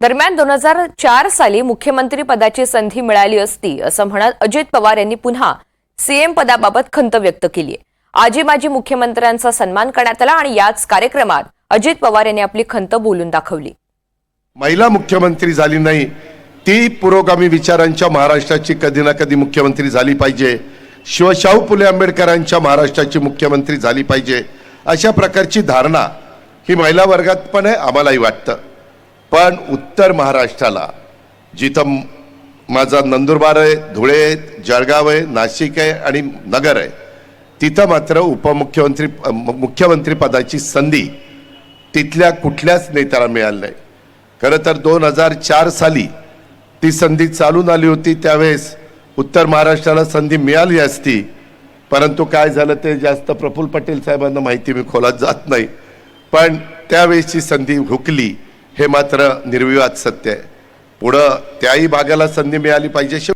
दरम्यान 2004 साली मुख्यमंत्री पदाची संधी मिळाली असती असं म्हणत अजित पवार यांनी पुन्हा सीएम पदाबाबत खंत व्यक्त केली आहे। आजी माजी मुख्यमंत्र्यांचा सन्मान करण्यात आला आणि याच कार्यक्रमात अजित पवार यांनी आपली खंत बोलून दाखवली। महिला मुख्यमंत्री झाली नाही, ती पुरोगामी विचारांच्या महाराष्ट्राची कधी ना कधी मुख्यमंत्री झाली पाहिजे, शाहू फुले आंबेडकरांच्या महाराष्ट्राची मुख्यमंत्री झाली पाहिजे, अशा प्रकारची धारणा ही महिला वर्गात पण आहे, आम्हालाही वाटतं। पण उत्तर महाराष्ट्राला जिथं माझा नंदुरबार आहे, धुळे आहे, जळगाव आहे, नाशिक आहे आणि नगर आहे, तिथं मात्र मुख्यमंत्री पदाची संधी तिथल्या कुठल्याच नेत्याला मिळाली नाही। खरं तर 2004 साली ती संधी चालून आली होती, त्यावेळेस उत्तर महाराष्ट्राला संधी मिळाली असती, परंतु काय झालं ते जास्त प्रफुल्ल पटेल साहेबांना माहिती, मी खोलात जात नाही। पण त्यावेळेसची संधी हुकली हे मात्र निर्विवाद सत्य आहे। पुढं त्याही भागाला संधी मिळाली पाहिजे।